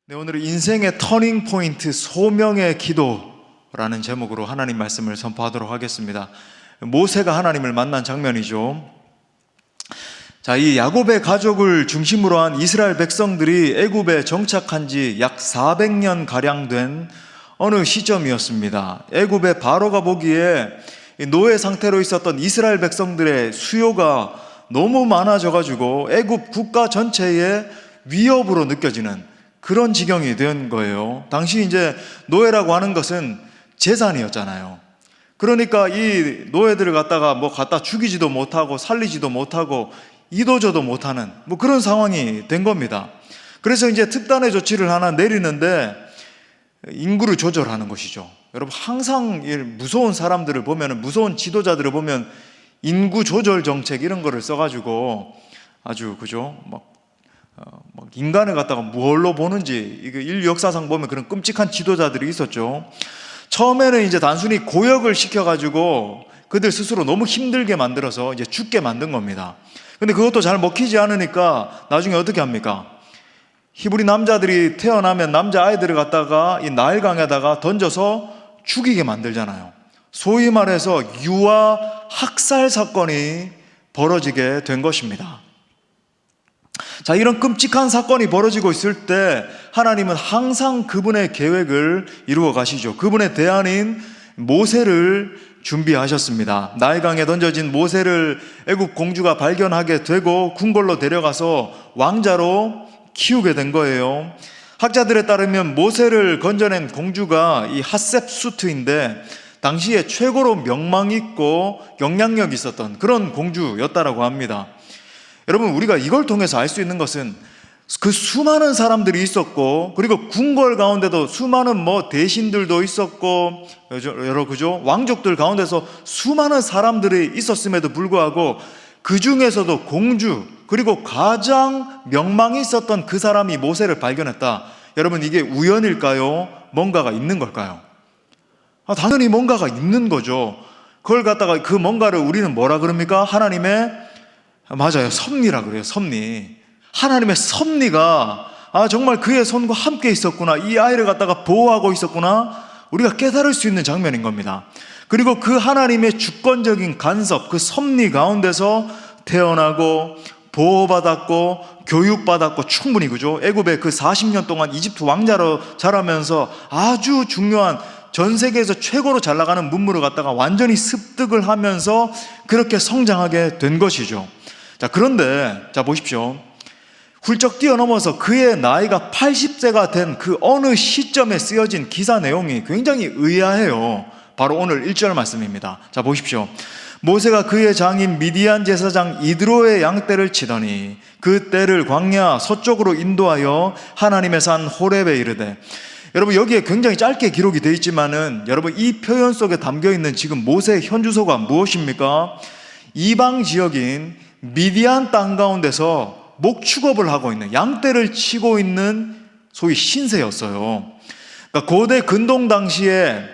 네, 오늘은 인생의 터닝 포인트 소명의 기도라는 제목으로 하나님 말씀을 선포하도록 하겠습니다. 모세가 하나님을 만난 장면이죠. 자, 이 야곱의 가족을 중심으로 한 이스라엘 백성들이 애굽에 정착한 지 약 400년 가량 된 어느 시점이었습니다. 애굽의 바로가 보기에 노예 상태로 있었던 이스라엘 백성들의 수요가 너무 많아져가지고 애굽 국가 전체에 위협으로 느껴지는 그런 지경이 된 거예요. 당시 이제 노예라고 하는 것은 재산이었잖아요. 그러니까 이 노예들을 갖다 죽이지도 못하고 살리지도 못하고 이도저도 못하는 그런 상황이 된 겁니다. 그래서 이제 특단의 조치를 하나 내리는데 인구를 조절하는 것이죠. 여러분, 항상 무서운 사람들을 보면, 무서운 지도자들을 보면 인구 조절 정책 이런 거를 써가지고 아주 인간을 갖다가 무얼로 보는지, 이거 인류 역사상 보면 그런 끔찍한 지도자들이 있었죠. 처음에는 이제 단순히 고역을 시켜가지고 그들 스스로 너무 힘들게 만들어서 이제 죽게 만든 겁니다. 근데 그것도 잘 먹히지 않으니까 나중에 어떻게 합니까? 히브리 남자들이 태어나면 남자아이들을 갖다가 이 나일강에다가 던져서 죽이게 만들잖아요. 소위 말해서 유아 학살 사건이 벌어지게 된 것입니다. 자, 이런 끔찍한 사건이 벌어지고 있을 때 하나님은 항상 그분의 계획을 이루어 가시죠. 그분의 대안인 모세를 준비하셨습니다. 나일강에 던져진 모세를 애굽 공주가 발견하게 되고 궁궐로 데려가서 왕자로 키우게 된 거예요. 학자들에 따르면 모세를 건져낸 공주가 이 핫셉수트인데 당시에 최고로 명망 있고 영향력 있었던 그런 공주였다라고 합니다. 여러분, 우리가 이걸 통해서 알 수 있는 것은 그 수많은 사람들이 있었고, 그리고 궁궐 가운데도 수많은 대신들도 있었고, 왕족들 가운데서 수많은 사람들이 있었음에도 불구하고 그 중에서도 공주, 그리고 가장 명망이 있었던 그 사람이 모세를 발견했다. 여러분, 이게 우연일까요? 뭔가가 있는 걸까요? 당연히 뭔가가 있는 거죠. 그걸 갖다가 그 뭔가를 우리는 뭐라 그럽니까? 맞아요. 섭리라 그래요. 섭리. 하나님의 섭리가 정말 그의 손과 함께 있었구나. 이 아이를 갖다가 보호하고 있었구나. 우리가 깨달을 수 있는 장면인 겁니다. 그리고 그 하나님의 주권적인 간섭, 그 섭리 가운데서 태어나고 보호받았고 교육받았고 충분히 애굽의 그 40년 동안 이집트 왕자로 자라면서 아주 중요한 전 세계에서 최고로 잘 나가는 문물을 갖다가 완전히 습득을 하면서 그렇게 성장하게 된 것이죠. 자, 그런데 보십시오. 훌쩍 뛰어넘어서 그의 나이가 80세가 된 그 어느 시점에 쓰여진 기사 내용이 굉장히 의아해요. 바로 오늘 1절 말씀입니다. 자, 보십시오. 모세가 그의 장인 미디안 제사장 이드로의 양떼를 치더니 그 떼를 광야 서쪽으로 인도하여 하나님의 산 호렙에 이르되. 여러분, 여기에 굉장히 짧게 기록이 되어 있지만은 여러분, 이 표현 속에 담겨있는 지금 모세의 현주소가 무엇입니까? 이방 지역인 미디안 땅 가운데서 목축업을 하고 있는, 양떼를 치고 있는 소위 신세였어요. 그러니까 고대 근동 당시에,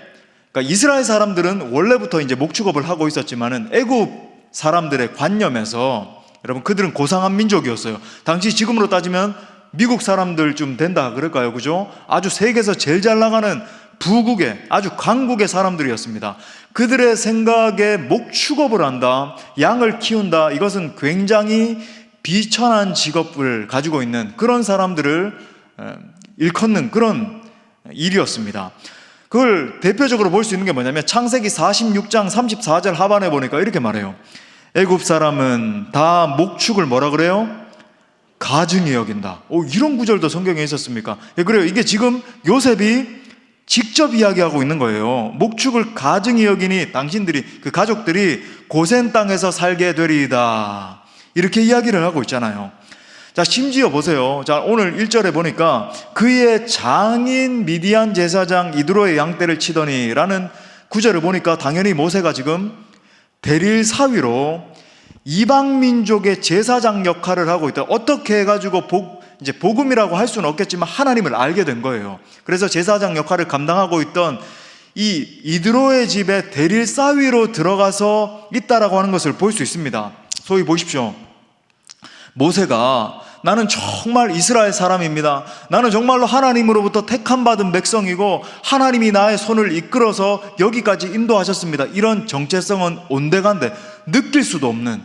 이스라엘 사람들은 원래부터 이제 목축업을 하고 있었지만은 애굽 사람들의 관념에서 여러분, 그들은 고상한 민족이었어요. 당시 지금으로 따지면 미국 사람들쯤 된다 그럴까요? 그죠? 아주 세계에서 제일 잘 나가는 부국의 아주 강국의 사람들이었습니다. 그들의 생각에 목축업을 한다, 양을 키운다, 이것은 굉장히 비천한 직업을 가지고 있는 그런 사람들을 일컫는 그런 일이었습니다. 그걸 대표적으로 볼 수 있는 게 뭐냐면 창세기 46장 34절 하반에 보니까 이렇게 말해요. 애굽 사람은 다 목축을 뭐라 그래요? 가증히 여긴다. 이런 구절도 성경에 있었습니까? 그래요. 이게 지금 요셉이 직접 이야기하고 있는 거예요. 목축을 가증히 여기니 당신들이, 그 가족들이 고센 땅에서 살게 되리이다. 이렇게 이야기를 하고 있잖아요. 자, 심지어 보세요. 자, 오늘 1절에 보니까 그의 장인 미디안 제사장 이드로의 양떼를 치더니 라는 구절을 보니까 당연히 모세가 지금 대릴 사위로 이방 민족의 제사장 역할을 하고 있다. 어떻게 해가지고 이제 복음이라고 할 수는 없겠지만 하나님을 알게 된 거예요. 그래서 제사장 역할을 감당하고 있던 이 이드로의 집에 대릴 사위로 들어가서 있다라고 하는 것을 볼 수 있습니다. 소위 보십시오. 모세가 나는 정말 이스라엘 사람입니다. 나는 정말로 하나님으로부터 택함받은 백성이고 하나님이 나의 손을 이끌어서 여기까지 인도하셨습니다. 이런 정체성은 온데간데 느낄 수도 없는,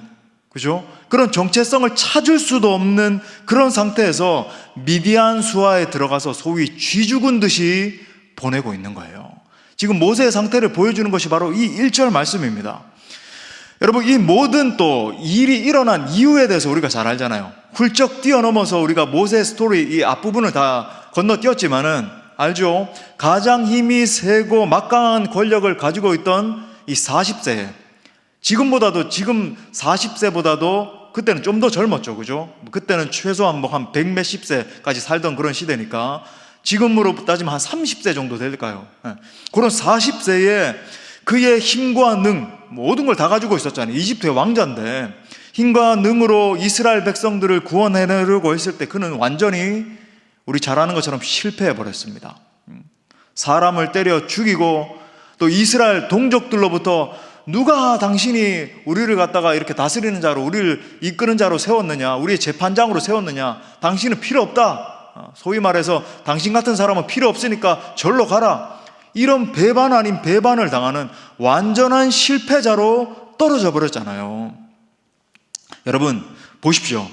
그죠? 그런 정체성을 찾을 수도 없는 그런 상태에서 미디안 수하에 들어가서 소위 쥐 죽은 듯이 보내고 있는 거예요. 지금 모세의 상태를 보여주는 것이 바로 이 1절 말씀입니다. 여러분, 이 모든 또 일이 일어난 이유에 대해서 우리가 잘 알잖아요. 훌쩍 뛰어넘어서 우리가 모세 스토리 이 앞부분을 다 건너뛰었지만은 알죠? 가장 힘이 세고 막강한 권력을 가지고 있던 이 40세, 지금 40세보다도 그때는 좀 더 젊었죠, 그죠? 그때는 최소한 뭐 한 100몇십 세까지 살던 그런 시대니까 지금으로 따지면 한 30세 정도 될까요? 그런 40세에 그의 힘과 능, 모든 걸 다 가지고 있었잖아요. 이집트의 왕자인데 힘과 능으로 이스라엘 백성들을 구원해내려고 했을 때 그는 완전히 우리 잘 아는 것처럼 실패해버렸습니다. 사람을 때려 죽이고 또 이스라엘 동족들로부터 누가 당신이 우리를 갖다가 이렇게 다스리는 자로, 우리를 이끄는 자로 세웠느냐, 우리의 재판장으로 세웠느냐, 당신은 필요 없다, 소위 말해서 당신 같은 사람은 필요 없으니까 절로 가라, 이런 배반 아닌 배반을 당하는 완전한 실패자로 떨어져 버렸잖아요. 여러분 보십시오.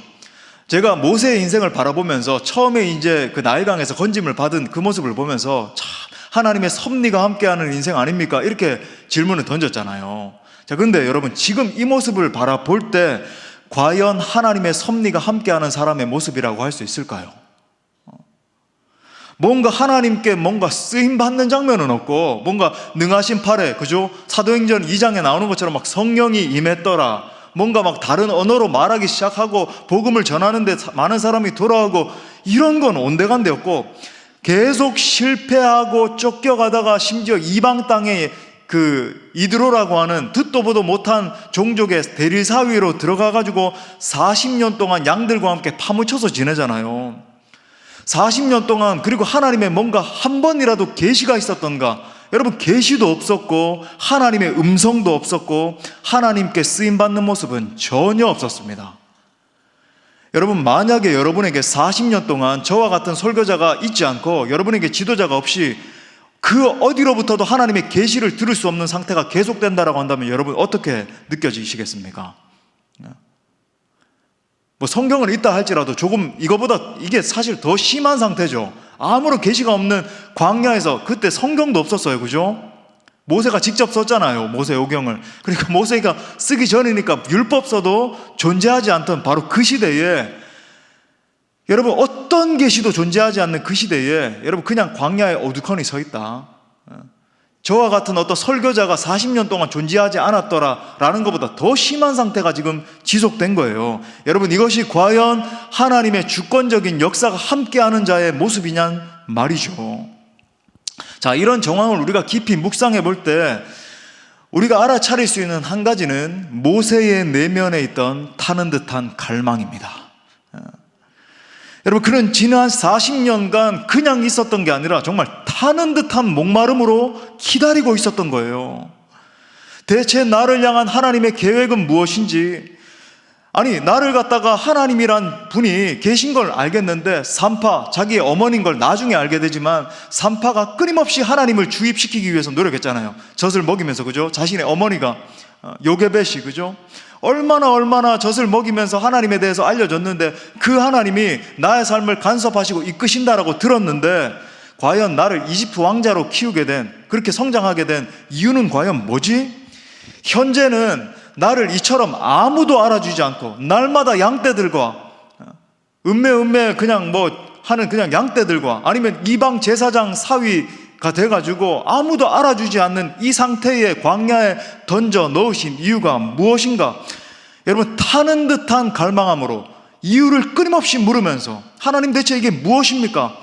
제가 모세의 인생을 바라보면서 처음에 이제 그 나일강에서 건짐을 받은 그 모습을 보면서 참 하나님의 섭리가 함께하는 인생 아닙니까? 이렇게 질문을 던졌잖아요. 자, 그런데 여러분 지금 이 모습을 바라볼 때 과연 하나님의 섭리가 함께하는 사람의 모습이라고 할 수 있을까요? 뭔가 하나님께 뭔가 쓰임받는 장면은 없고 뭔가 능하신 팔에, 그죠? 사도행전 2장에 나오는 것처럼 막 성령이 임했더라, 뭔가 막 다른 언어로 말하기 시작하고 복음을 전하는데 많은 사람이 돌아오고 이런 건 온데간데 없고 계속 실패하고 쫓겨가다가 심지어 이방 땅에 그 이드로라고 하는 듣도 보도 못한 종족의 대리사위로 들어가가지고 40년 동안 양들과 함께 파묻혀서 지내잖아요. 40년 동안. 그리고 하나님의 뭔가 한 번이라도 계시가 있었던가? 여러분, 계시도 없었고 하나님의 음성도 없었고 하나님께 쓰임받는 모습은 전혀 없었습니다. 여러분, 만약에 여러분에게 40년 동안 저와 같은 설교자가 있지 않고 여러분에게 지도자가 없이 그 어디로부터도 하나님의 계시를 들을 수 없는 상태가 계속된다라고 한다면 여러분 어떻게 느껴지시겠습니까? 뭐 성경은 있다 할지라도 조금 이거보다 이게 사실 더 심한 상태죠. 아무런 계시가 없는 광야에서, 그때 성경도 없었어요, 그죠? 모세가 직접 썼잖아요, 모세오경을. 그러니까 모세가 쓰기 전이니까 율법서도 존재하지 않던 바로 그 시대에, 여러분 어떤 계시도 존재하지 않는 그 시대에 여러분 그냥 광야에 어두컴이 서 있다. 저와 같은 어떤 설교자가 40년 동안 존재하지 않았더라라는 것보다 더 심한 상태가 지금 지속된 거예요. 여러분, 이것이 과연 하나님의 주권적인 역사가 함께하는 자의 모습이냔 말이죠. 자, 이런 정황을 우리가 깊이 묵상해 볼 때 우리가 알아차릴 수 있는 한 가지는 모세의 내면에 있던 타는 듯한 갈망입니다. 여러분, 그는 지난 40년간 그냥 있었던 게 아니라 정말 타는 듯한 목마름으로 기다리고 있었던 거예요. 대체 나를 향한 하나님의 계획은 무엇인지, 아니 나를 갖다가 하나님이란 분이 계신 걸 알겠는데 산파, 자기의 어머니인 걸 나중에 알게 되지만 산파가 끊임없이 하나님을 주입시키기 위해서 노력했잖아요. 젖을 먹이면서, 그죠? 자신의 어머니가 요게벳이, 그죠? 얼마나 젖을 먹이면서 하나님에 대해서 알려줬는데 그 하나님이 나의 삶을 간섭하시고 이끄신다라고 들었는데 과연 나를 이집트 왕자로 키우게 된, 그렇게 성장하게 된 이유는 과연 뭐지? 현재는 나를 이처럼 아무도 알아주지 않고 날마다 양떼들과 음매 그냥 뭐 하는 그냥 양떼들과 아니면 이방 제사장 사위가 돼가지고 아무도 알아주지 않는 이 상태의 광야에 던져 넣으신 이유가 무엇인가? 여러분, 타는 듯한 갈망함으로 이유를 끊임없이 물으면서 하나님 대체 이게 무엇입니까?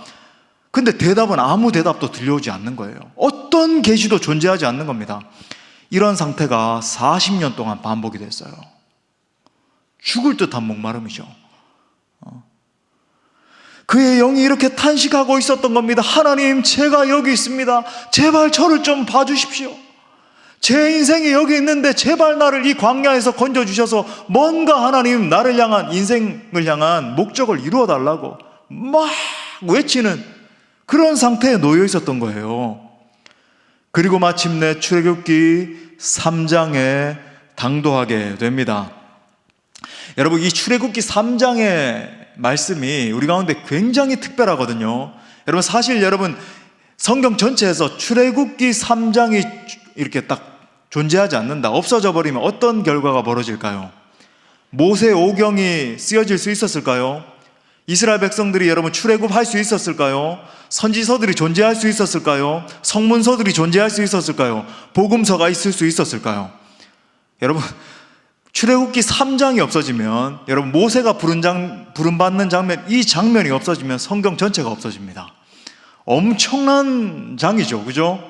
근데 대답은 아무 대답도 들려오지 않는 거예요. 어떤 계시도 존재하지 않는 겁니다. 이런 상태가 40년 동안 반복이 됐어요. 죽을 듯한 목마름이죠. 그의 영이 이렇게 탄식하고 있었던 겁니다. 하나님, 제가 여기 있습니다. 제발 저를 좀 봐주십시오. 제 인생이 여기 있는데 제발 나를 이 광야에서 건져주셔서 뭔가 하나님 나를 향한 인생을 향한 목적을 이루어 달라고 막 외치는 그런 상태에 놓여 있었던 거예요. 그리고 마침내 출애굽기 3장에 당도하게 됩니다. 여러분, 이 출애굽기 3장의 말씀이 우리 가운데 굉장히 특별하거든요. 여러분, 사실 여러분 성경 전체에서 출애굽기 3장이 이렇게 딱 존재하지 않는다, 없어져 버리면 어떤 결과가 벌어질까요? 모세 오경이 쓰여질 수 있었을까요? 이스라엘 백성들이 여러분 출애굽할 수 있었을까요? 선지서들이 존재할 수 있었을까요? 성문서들이 존재할 수 있었을까요? 복음서가 있을 수 있었을까요? 여러분, 출애굽기 3장이 없어지면, 여러분 모세가 부름받는 장면, 이 장면이 없어지면 성경 전체가 없어집니다. 엄청난 장이죠, 그죠?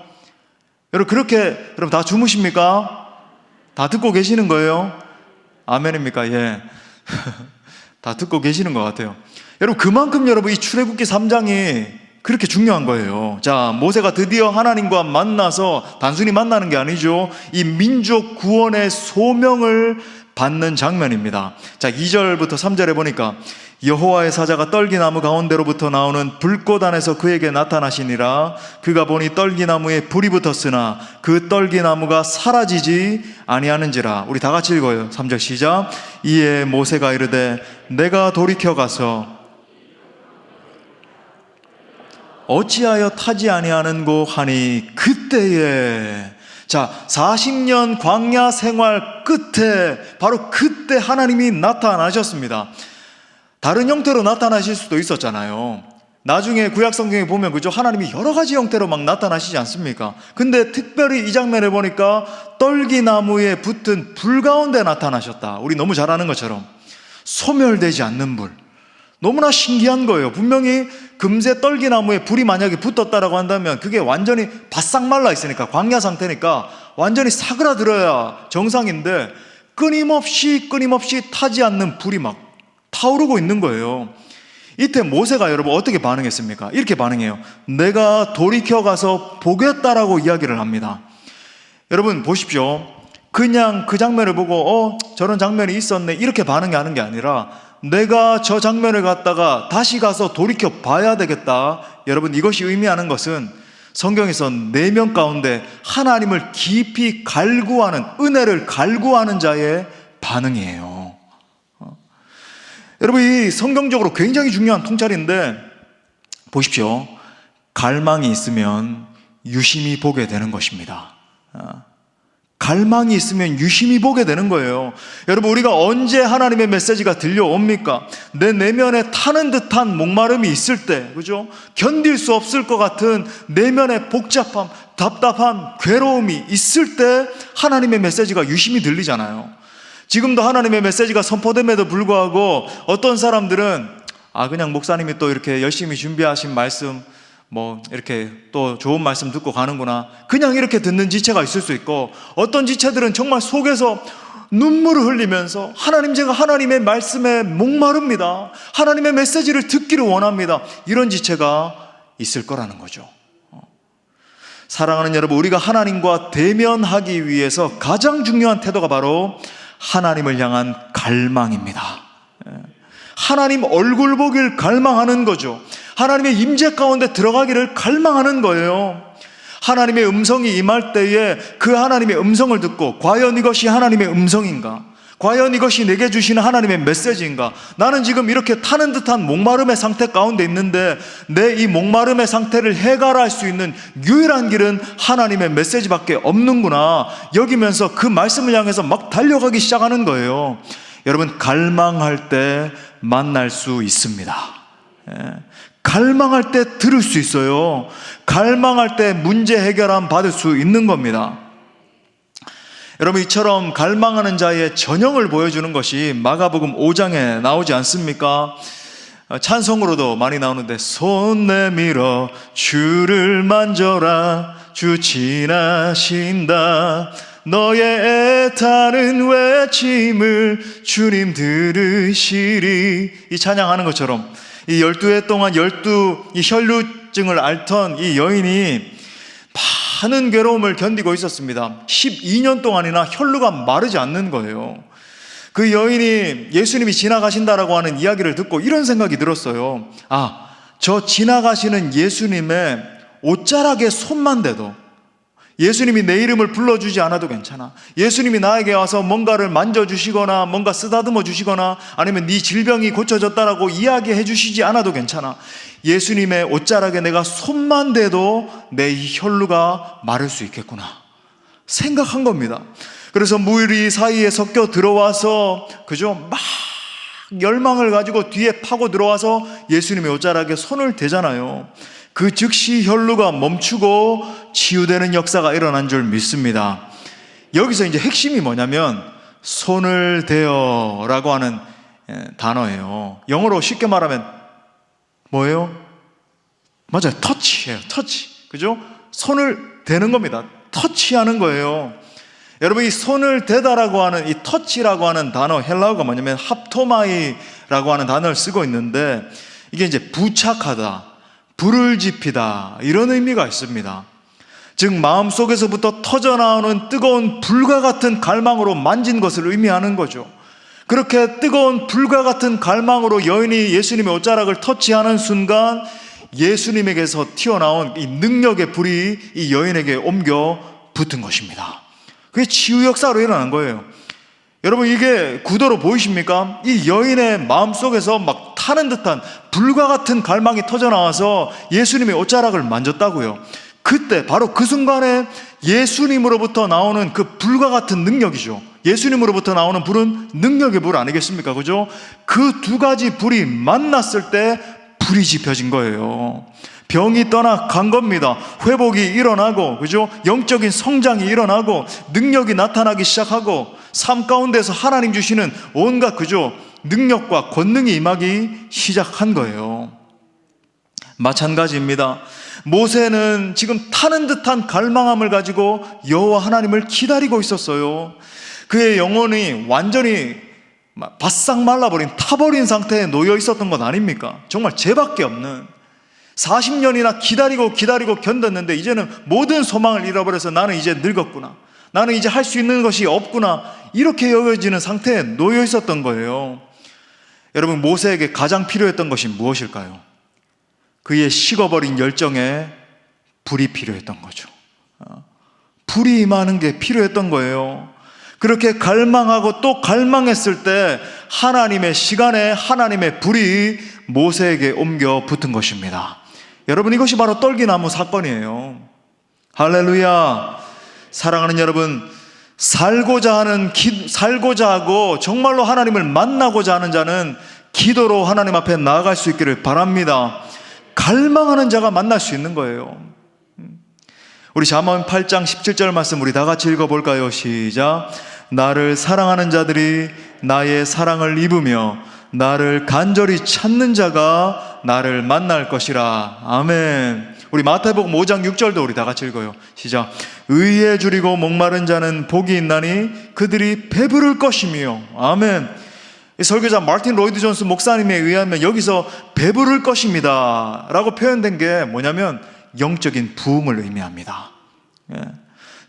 여러분 그렇게, 여러분 다 주무십니까? 다 듣고 계시는 거예요? 아멘입니까? 예. 다 듣고 계시는 것 같아요. 여러분 그만큼 여러분 이 출애굽기 3장이 그렇게 중요한 거예요. 자, 모세가 드디어 하나님과 만나서 단순히 만나는 게 아니죠. 이 민족 구원의 소명을 받는 장면입니다. 자, 2절부터 3절에 보니까 여호와의 사자가 떨기나무 가운데로부터 나오는 불꽃 안에서 그에게 나타나시니라. 그가 보니 떨기나무에 불이 붙었으나 그 떨기나무가 사라지지 아니하는지라. 우리 다 같이 읽어요. 3절 시작. 이에 모세가 이르되 내가 돌이켜 가서 어찌하여 타지 아니하는고 하니 그때에, 자, 40년 광야 생활 끝에 바로 그때 하나님이 나타나셨습니다. 다른 형태로 나타나실 수도 있었잖아요. 나중에 구약 성경에 보면 그죠, 하나님이 여러 가지 형태로 막 나타나시지 않습니까? 근데 특별히 이 장면에 보니까 떨기나무에 붙은 불 가운데 나타나셨다. 우리 너무 잘 아는 것처럼 소멸되지 않는 불. 너무나 신기한 거예요. 분명히 금세 떨기나무에 불이 만약에 붙었다라고 한다면 그게 완전히 바싹 말라 있으니까, 광야 상태니까 완전히 사그라들어야 정상인데 끊임없이 타지 않는 불이 막 타오르고 있는 거예요. 이때 모세가 여러분 어떻게 반응했습니까? 이렇게 반응해요. 내가 돌이켜 가서 보겠다라고 이야기를 합니다. 여러분 보십시오. 그냥 그 장면을 보고 저런 장면이 있었네 이렇게 반응하는 게 아니라 내가 저 장면을 갖다가 다시 가서 돌이켜 봐야 되겠다. 여러분 이것이 의미하는 것은 성경에서 4명 가운데 하나님을 깊이 갈구하는, 은혜를 갈구하는 자의 반응이에요. 여러분 이 성경적으로 굉장히 중요한 통찰인데 보십시오. 갈망이 있으면 유심히 보게 되는 것입니다. 갈망이 있으면 유심히 보게 되는 거예요. 여러분 우리가 언제 하나님의 메시지가 들려옵니까? 내 내면에 타는 듯한 목마름이 있을 때, 그죠? 견딜 수 없을 것 같은 내면의 복잡함, 답답함, 괴로움이 있을 때 하나님의 메시지가 유심히 들리잖아요. 지금도 하나님의 메시지가 선포됨에도 불구하고 어떤 사람들은 그냥 목사님이 또 이렇게 열심히 준비하신 말씀 이렇게 또 좋은 말씀 듣고 가는구나, 그냥 이렇게 듣는 지체가 있을 수 있고, 어떤 지체들은 정말 속에서 눈물을 흘리면서 하나님, 제가 하나님의 말씀에 목마릅니다, 하나님의 메시지를 듣기를 원합니다, 이런 지체가 있을 거라는 거죠. 사랑하는 여러분, 우리가 하나님과 대면하기 위해서 가장 중요한 태도가 바로 하나님을 향한 갈망입니다. 하나님 얼굴 보길 갈망하는 거죠. 하나님의 임재 가운데 들어가기를 갈망하는 거예요. 하나님의 음성이 임할 때에 그 하나님의 음성을 듣고, 과연 이것이 하나님의 음성인가? 과연 이것이 내게 주시는 하나님의 메시지인가? 나는 지금 이렇게 타는 듯한 목마름의 상태 가운데 있는데 내 이 목마름의 상태를 해결할 수 있는 유일한 길은 하나님의 메시지밖에 없는구나 여기면서 그 말씀을 향해서 막 달려가기 시작하는 거예요. 여러분 갈망할 때 만날 수 있습니다. 갈망할 때 들을 수 있어요. 갈망할 때 문제 해결함 받을 수 있는 겁니다. 여러분 이처럼 갈망하는 자의 전형을 보여주는 것이 마가복음 5장에 나오지 않습니까? 찬송으로도 많이 나오는데 손 내밀어 주를 만져라 주 지나신다 너의 애타는 외침을 주님 들으시리, 이 찬양하는 것처럼 이 12해 동안 이 혈루증을 앓던 이 여인이 막 많은 괴로움을 견디고 있었습니다. 12년 동안이나 혈루가 마르지 않는 거예요. 그 여인이 예수님이 지나가신다라고 하는 이야기를 듣고 이런 생각이 들었어요. 저 지나가시는 예수님의 옷자락에 손만 대도, 예수님이 내 이름을 불러주지 않아도 괜찮아. 예수님이 나에게 와서 뭔가를 만져주시거나 뭔가 쓰다듬어 주시거나 아니면 네 질병이 고쳐졌다라고 이야기해 주시지 않아도 괜찮아. 예수님의 옷자락에 내가 손만 대도 내 이 혈루가 마를 수 있겠구나 생각한 겁니다. 그래서 무리 사이에 섞여 들어와서 막 열망을 가지고 뒤에 파고 들어와서 예수님의 옷자락에 손을 대잖아요. 그 즉시 혈루가 멈추고 치유되는 역사가 일어난 줄 믿습니다. 여기서 이제 핵심이 뭐냐면 손을 대어라고 하는 단어예요. 영어로 쉽게 말하면 뭐예요? 맞아요. 터치예요. 터치. 그죠? 손을 대는 겁니다. 터치하는 거예요. 여러분, 이 손을 대다라고 하는 이 터치라고 하는 단어, 헬라어가 뭐냐면 합토마이라고 하는 단어를 쓰고 있는데, 이게 이제 부착하다, 불을 지피다, 이런 의미가 있습니다. 즉 마음속에서부터 터져나오는 뜨거운 불과 같은 갈망으로 만진 것을 의미하는 거죠. 그렇게 뜨거운 불과 같은 갈망으로 여인이 예수님의 옷자락을 터치하는 순간 예수님에게서 튀어나온 이 능력의 불이 이 여인에게 옮겨 붙은 것입니다. 그게 치유 역사로 일어난 거예요. 여러분, 이게 구도로 보이십니까? 이 여인의 마음속에서 막 타는 듯한 불과 같은 갈망이 터져나와서 예수님의 옷자락을 만졌다고요. 그때 바로 그 순간에 예수님으로부터 나오는 그 불과 같은 능력이죠. 예수님으로부터 나오는 불은 능력의 불 아니겠습니까? 그죠? 그 두 가지 불이 만났을 때 불이 지펴진 거예요. 병이 떠나간 겁니다. 회복이 일어나고, 그죠? 영적인 성장이 일어나고, 능력이 나타나기 시작하고, 삶 가운데서 하나님 주시는 온갖, 그죠? 능력과 권능이 임하기 시작한 거예요. 마찬가지입니다. 모세는 지금 타는 듯한 갈망함을 가지고 여호와 하나님을 기다리고 있었어요. 그의 영혼이 완전히 바싹 말라버린, 타버린 상태에 놓여 있었던 것 아닙니까? 정말 죄밖에 없는, 40년이나 기다리고 견뎠는데 이제는 모든 소망을 잃어버려서 나는 이제 늙었구나, 나는 이제 할 수 있는 것이 없구나, 이렇게 여겨지는 상태에 놓여 있었던 거예요. 여러분, 모세에게 가장 필요했던 것이 무엇일까요? 그의 식어버린 열정에 불이 필요했던 거죠. 불이 임하는 게 필요했던 거예요. 그렇게 갈망하고 또 갈망했을 때 하나님의 시간에 하나님의 불이 모세에게 옮겨 붙은 것입니다. 여러분, 이것이 바로 떨기나무 사건이에요. 할렐루야. 사랑하는 여러분, 살고자 하고 정말로 하나님을 만나고자 하는 자는 기도로 하나님 앞에 나아갈 수 있기를 바랍니다. 갈망하는 자가 만날 수 있는 거예요. 우리 잠언 8장 17절 말씀 우리 다 같이 읽어볼까요? 시작. 나를 사랑하는 자들이 나의 사랑을 입으며 나를 간절히 찾는 자가 나를 만날 것이라. 아멘. 우리 마태복음 5장 6절도 우리 다 같이 읽어요. 시작. 의에 줄이고 목마른 자는 복이 있나니 그들이 배부를 것이며. 아멘. 설교자 마틴 로이드 존스 목사님에 의하면 여기서 배부를 것입니다 라고 표현된 게 뭐냐면 영적인 부흥을 의미합니다.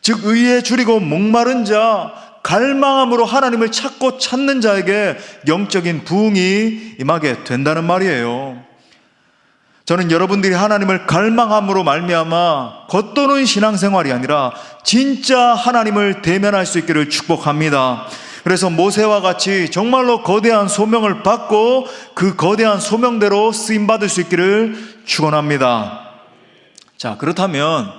즉 의에 줄이고 목마른 자, 갈망함으로 하나님을 찾고 찾는 자에게 영적인 부흥이 임하게 된다는 말이에요. 저는 여러분들이 하나님을 갈망함으로 말미암아 겉도는 신앙생활이 아니라 진짜 하나님을 대면할 수 있기를 축복합니다. 그래서 모세와 같이 정말로 거대한 소명을 받고 그 거대한 소명대로 쓰임받을 수 있기를 축원합니다. 자, 그렇다면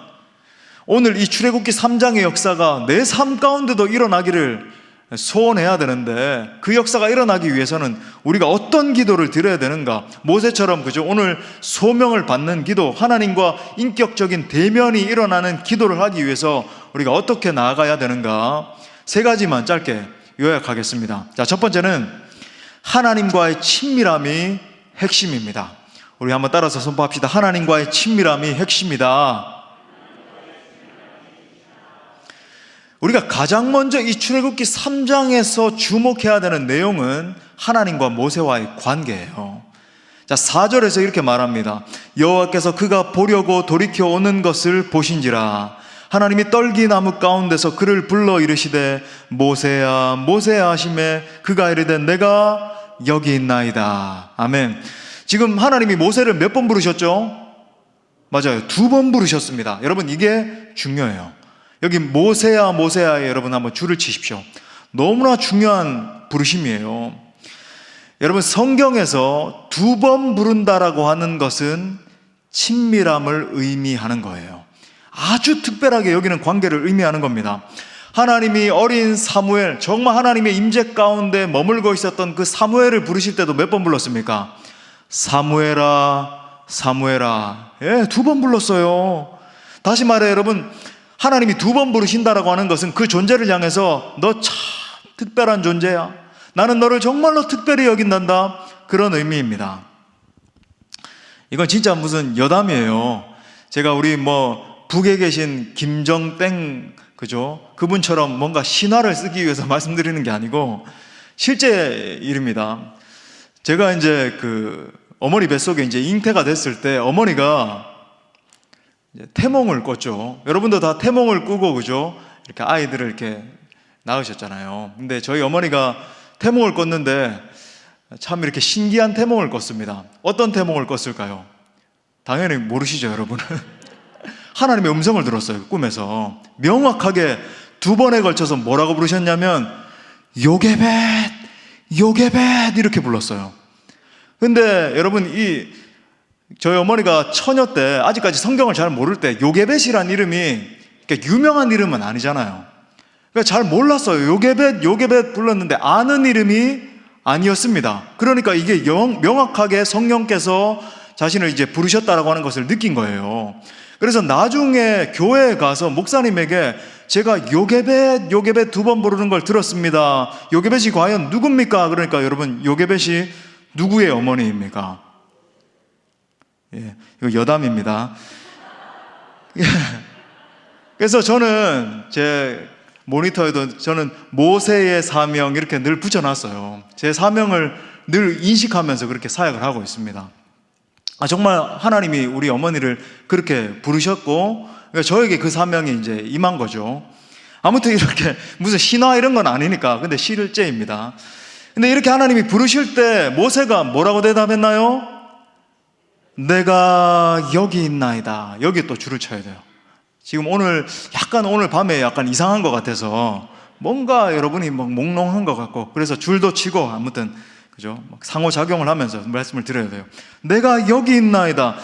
오늘 이 출애굽기 3장의 역사가 내 삶 가운데도 일어나기를 소원해야 되는데, 그 역사가 일어나기 위해서는 우리가 어떤 기도를 드려야 되는가? 모세처럼, 그죠? 오늘 소명을 받는 기도, 하나님과 인격적인 대면이 일어나는 기도를 하기 위해서 우리가 어떻게 나아가야 되는가? 세 가지만 짧게 요약하겠습니다. 자, 첫 번째는 하나님과의 친밀함이 핵심입니다. 우리 한번 따라서 선포합시다. 하나님과의 친밀함이 핵심이다. 우리가 가장 먼저 이 출애굽기 3장에서 주목해야 되는 내용은 하나님과 모세와의 관계예요. 자, 4절에서 이렇게 말합니다. 여호와께서 그가 보려고 돌이켜 오는 것을 보신지라. 하나님이 떨기나무 가운데서 그를 불러 이르시되 모세야 모세야 하시매 그가 이르되 내가 여기 있나이다. 아멘. 지금 하나님이 모세를 몇 번 부르셨죠? 맞아요. 2번 부르셨습니다. 여러분 이게 중요해요. 여기 모세야 모세야에 여러분 한번 줄을 치십시오. 너무나 중요한 부르심이에요. 여러분 성경에서 2번 부른다라고 하는 것은 친밀함을 의미하는 거예요. 아주 특별하게 여기는 관계를 의미하는 겁니다. 하나님이 어린 사무엘, 정말 하나님의 임재 가운데 머물고 있었던 그 사무엘을 부르실 때도 몇 번 불렀습니까? 사무엘아 사무엘아. 예, 2번 불렀어요. 다시 말해 여러분, 하나님이 2번 부르신다라고 하는 것은 그 존재를 향해서 너 참 특별한 존재야, 나는 너를 정말로 특별히 여긴단다, 그런 의미입니다. 이건 진짜 무슨 여담이에요. 제가 우리 북에 계신 김정땡, 그죠? 그분처럼 뭔가 신화를 쓰기 위해서 말씀드리는 게 아니고 실제 일입니다. 제가 이제 어머니 뱃속에 이제 잉태가 됐을 때 어머니가 이제 태몽을 꿨죠. 여러분도 다 태몽을 꾸고, 그죠? 이렇게 아이들을 이렇게 낳으셨잖아요. 근데 저희 어머니가 태몽을 꿨는데 참 이렇게 신기한 태몽을 꿨습니다. 어떤 태몽을 꿨을까요? 당연히 모르시죠, 여러분은. 하나님의 음성을 들었어요, 꿈에서. 명확하게 2번에 걸쳐서 뭐라고 부르셨냐면 요게벳, 요게벳 이렇게 불렀어요. 근데 여러분 저희 어머니가 처녀 때, 아직까지 성경을 잘 모를 때 요게벳이란 이름이 유명한 이름은 아니잖아요. 그러니까 잘 몰랐어요. 요게벳, 요게벳 불렀는데 아는 이름이 아니었습니다. 그러니까 이게 명확하게 성령께서 자신을 이제 부르셨다라고 하는 것을 느낀 거예요. 그래서 나중에 교회에 가서 목사님에게 제가 요게벳, 요게벳 2번 부르는 걸 들었습니다. 요게벳이 과연 누굽니까? 그러니까 여러분, 요게벳이 누구의 어머니입니까? 예, 이거 여담입니다. 그래서 저는 제 모니터에도 저는 모세의 사명 이렇게 늘 붙여놨어요. 제 사명을 늘 인식하면서 그렇게 사역을 하고 있습니다. 정말 하나님이 우리 어머니를 그렇게 부르셨고, 저에게 그 사명이 이제 임한 거죠. 아무튼 이렇게 무슨 신화 이런 건 아니니까, 근데 실제입니다. 근데 이렇게 하나님이 부르실 때 모세가 뭐라고 대답했나요? 내가 여기 있나이다. 여기에 또 줄을 쳐야 돼요. 지금 오늘 밤에 약간 이상한 것 같아서 뭔가 여러분이 몽롱한 것 같고, 그래서 줄도 치고 아무튼 그죠? 상호작용을 하면서 말씀을 드려야 돼요. 내가 여기 있나이다.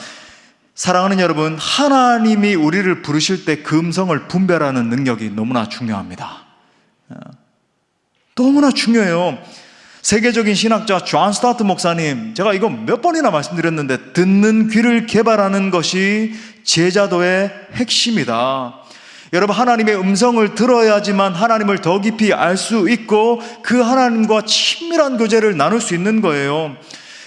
사랑하는 여러분, 하나님이 우리를 부르실 때 그 음성을 분별하는 능력이 너무나 중요합니다. 너무나 중요해요. 세계적인 신학자 존 스타트 목사님, 제가 이거 몇 번이나 말씀드렸는데, 듣는 귀를 개발하는 것이 제자도의 핵심이다. 여러분, 하나님의 음성을 들어야지만 하나님을 더 깊이 알 수 있고 그 하나님과 친밀한 교제를 나눌 수 있는 거예요.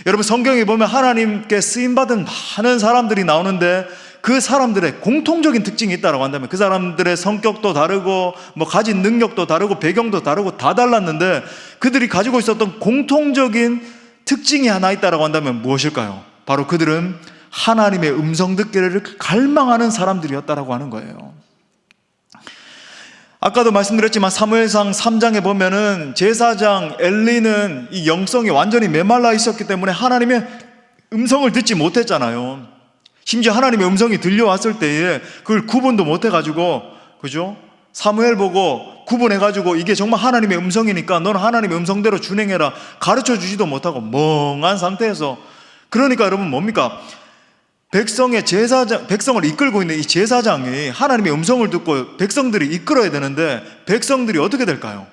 여러분, 성경에 보면 하나님께 쓰임받은 많은 사람들이 나오는데 그 사람들의 공통적인 특징이 있다고 한다면, 그 사람들의 성격도 다르고 가진 능력도 다르고 배경도 다르고 다 달랐는데 그들이 가지고 있었던 공통적인 특징이 하나 있다고 한다면 무엇일까요? 바로 그들은 하나님의 음성 듣기를 갈망하는 사람들이었다고 하는 거예요. 아까도 말씀드렸지만 사무엘상 3장에 보면은 제사장 엘리는 이 영성이 완전히 메말라 있었기 때문에 하나님의 음성을 듣지 못했잖아요. 심지어 하나님의 음성이 들려왔을 때에 그걸 구분도 못해가지고, 그죠? 사무엘 보고 구분해가지고 이게 정말 하나님의 음성이니까 너는 하나님의 음성대로 준행해라 가르쳐 주지도 못하고 멍한 상태에서, 그러니까 여러분 뭡니까? 백성을 이끌고 있는 이 제사장이 하나님의 음성을 듣고 백성들이 이끌어야 되는데 백성들이 어떻게 될까요?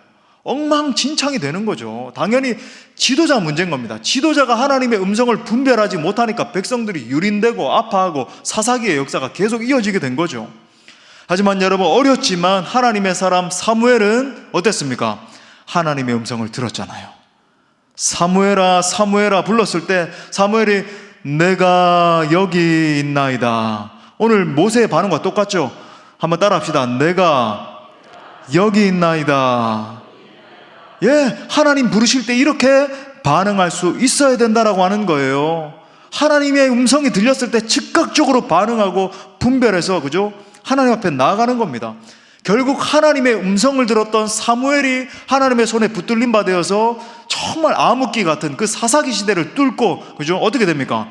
엉망진창이 되는 거죠. 당연히 지도자 문제인 겁니다. 지도자가 하나님의 음성을 분별하지 못하니까 백성들이 유린되고 아파하고 사사기의 역사가 계속 이어지게 된 거죠. 하지만 여러분, 어렸지만 하나님의 사람 사무엘은 어땠습니까? 하나님의 음성을 들었잖아요. 사무엘아 사무엘아 불렀을 때 사무엘이 내가 여기 있나이다. 오늘 모세의 반응과 똑같죠? 한번 따라 합시다. 내가 여기 있나이다. 예, 하나님 부르실 때 이렇게 반응할 수 있어야 된다라고 하는 거예요. 하나님의 음성이 들렸을 때 즉각적으로 반응하고 분별해서, 그죠? 하나님 앞에 나아가는 겁니다. 결국 하나님의 음성을 들었던 사무엘이 하나님의 손에 붙들림 바 되어서 정말 암흑기 같은 그 사사기 시대를 뚫고, 그죠? 어떻게 됩니까?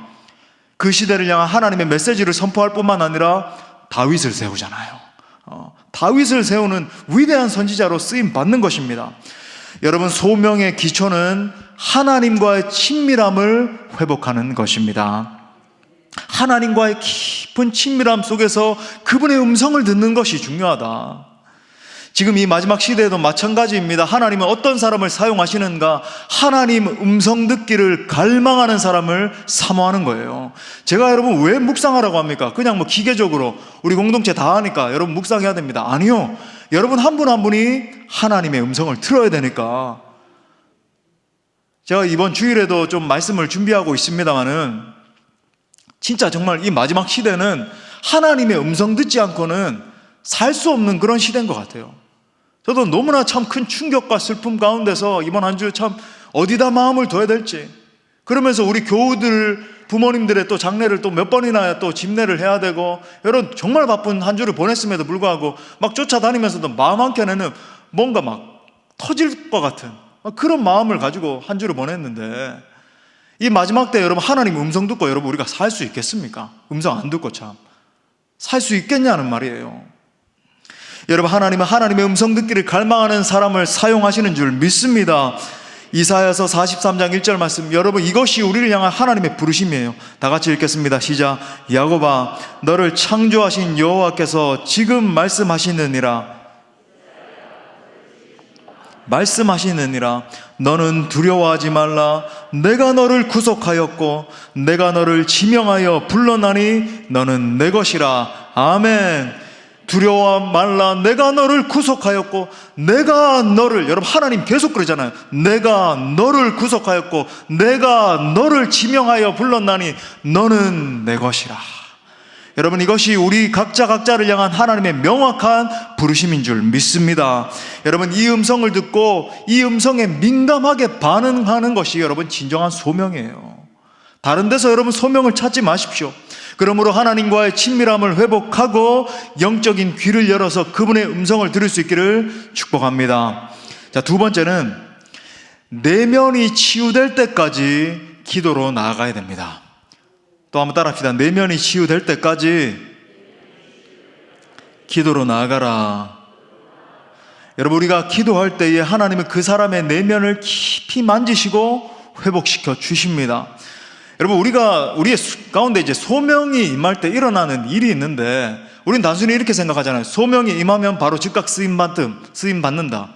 그 시대를 향한 하나님의 메시지를 선포할 뿐만 아니라 다윗을 세우잖아요. 다윗을 세우는 위대한 선지자로 쓰임 받는 것입니다. 여러분, 소명의 기초는 하나님과의 친밀함을 회복하는 것입니다. 하나님과의 깊은 친밀함 속에서 그분의 음성을 듣는 것이 중요하다. 지금 이 마지막 시대에도 마찬가지입니다. 하나님은 어떤 사람을 사용하시는가? 하나님 음성 듣기를 갈망하는 사람을 사모하는 거예요. 제가 여러분 왜 묵상하라고 합니까? 그냥 뭐 기계적으로 우리 공동체 다 하니까 여러분 묵상해야 됩니다. 아니요. 여러분 한 분 한 분이 하나님의 음성을 들어야 되니까. 제가 이번 주일에도 좀 말씀을 준비하고 있습니다만은 진짜 정말 이 마지막 시대는 하나님의 음성 듣지 않고는 살 수 없는 그런 시대인 것 같아요. 저도 너무나 참 큰 충격과 슬픔 가운데서 이번 한 주 참 어디다 마음을 둬야 될지, 그러면서 우리 교우들, 부모님들의 또 장례를 또 몇 번이나 또 집례를 해야 되고, 여러분 정말 바쁜 한 주를 보냈음에도 불구하고 막 쫓아다니면서도 마음 한켠에는 뭔가 막 터질 것 같은 그런 마음을 가지고 한 주를 보냈는데, 이 마지막 때 여러분 하나님 음성 듣고 여러분 우리가 살 수 있겠습니까? 음성 안 듣고 참 살 수 있겠냐는 말이에요. 여러분, 하나님은 하나님의 음성 듣기를 갈망하는 사람을 사용하시는 줄 믿습니다. 이사야서 43장 1절 말씀, 여러분 이것이 우리를 향한 하나님의 부르심이에요. 다 같이 읽겠습니다. 시작. 야곱아, 너를 창조하신 여호와께서 지금 말씀하시느니라. 너는 두려워하지 말라. 내가 너를 구속하였고 내가 너를 지명하여 불렀나니 너는 내 것이라. 아멘. 두려워 말라. 내가 너를 구속하였고 내가 너를, 여러분 하나님 계속 그러잖아요. 내가 너를 구속하였고 내가 너를 지명하여 불렀나니 너는 내 것이라. 여러분, 이것이 우리 각자를 향한 하나님의 명확한 부르심인 줄 믿습니다. 여러분, 이 음성을 듣고 이 음성에 민감하게 반응하는 것이 여러분 진정한 소명이에요. 다른 데서 여러분 소명을 찾지 마십시오. 그러므로 하나님과의 친밀함을 회복하고 영적인 귀를 열어서 그분의 음성을 들을 수 있기를 축복합니다. 자, 두 번째는 내면이 치유될 때까지 기도로 나아가야 됩니다. 또 한번 따라합시다. 내면이 치유될 때까지 기도로 나아가라. 여러분, 우리가 기도할 때에 하나님은 그 사람의 내면을 깊이 만지시고 회복시켜 주십니다. 여러분, 우리의 가운데 이제 소명이 임할 때 일어나는 일이 있는데, 우리는 단순히 이렇게 생각하잖아요. 소명이 임하면 바로 즉각 쓰임 받는다.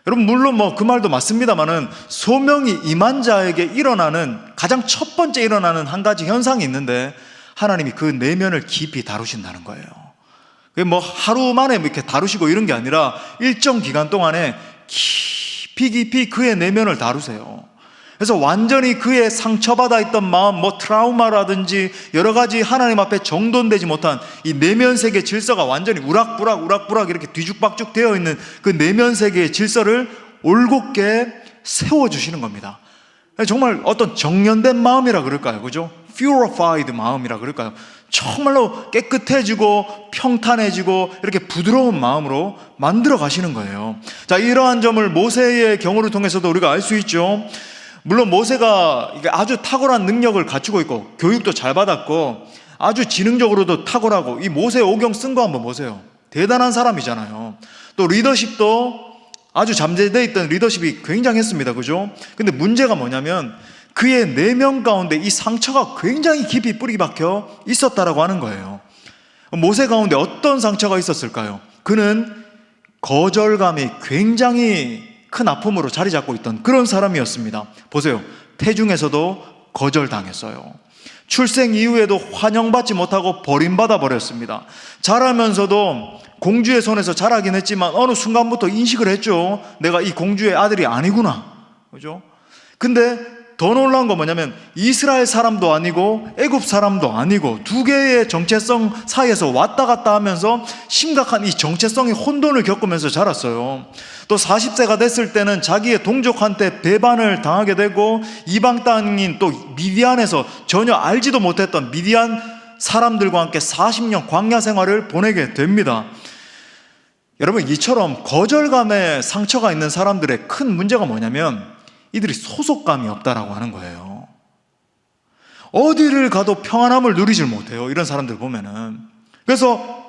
여러분, 물론 뭐 그 말도 맞습니다만은 소명이 임한 자에게 일어나는 가장 첫 번째 일어나는 한 가지 현상이 있는데, 하나님이 그 내면을 깊이 다루신다는 거예요. 그게 뭐 하루 만에 이렇게 다루시고 이런 게 아니라 일정 기간 동안에 깊이 그의 내면을 다루세요. 그래서 완전히 그의 상처받아 있던 마음, 뭐 트라우마라든지 여러 가지 하나님 앞에 정돈되지 못한 이 내면 세계 질서가 완전히 우락부락 이렇게 뒤죽박죽 되어 있는 그 내면 세계의 질서를 올곧게 세워주시는 겁니다. 정말 어떤 정련된 마음이라 그럴까요? 그죠? purified 마음이라 그럴까요? 정말로 깨끗해지고 평탄해지고 이렇게 부드러운 마음으로 만들어 가시는 거예요. 자, 이러한 점을 모세의 경우를 통해서도 우리가 알 수 있죠. 물론 모세가 아주 탁월한 능력을 갖추고 있고 교육도 잘 받았고 아주 지능적으로도 탁월하고, 이 모세 오경 쓴 거 한번 보세요. 대단한 사람이잖아요. 또 리더십도 아주 잠재되어 있던 리더십이 굉장했습니다. 그죠? 근데 문제가 뭐냐면 그의 내면 가운데 이 상처가 굉장히 깊이 뿌리 박혀 있었다라고 하는 거예요. 모세 가운데 어떤 상처가 있었을까요? 그는 거절감이 굉장히 큰 아픔으로 자리 잡고 있던 그런 사람이었습니다. 보세요. 태중에서도 거절당했어요. 출생 이후에도 환영받지 못하고 버림받아 버렸습니다. 자라면서도 공주의 손에서 자라긴 했지만 어느 순간부터 인식을 했죠. 내가 이 공주의 아들이 아니구나. 그죠? 근데 더 놀라운 건 뭐냐면 이스라엘 사람도 아니고 애굽 사람도 아니고 두 개의 정체성 사이에서 왔다 갔다 하면서 심각한 이 정체성의 혼돈을 겪으면서 자랐어요. 또 40세가 됐을 때는 자기의 동족한테 배반을 당하게 되고 이방 땅인 또 미디안에서 전혀 알지도 못했던 미디안 사람들과 함께 40년 광야 생활을 보내게 됩니다. 여러분, 이처럼 거절감에 상처가 있는 사람들의 큰 문제가 뭐냐면 이들이 소속감이 없다라고 하는 거예요. 어디를 가도 평안함을 누리질 못해요, 이런 사람들 보면은. 그래서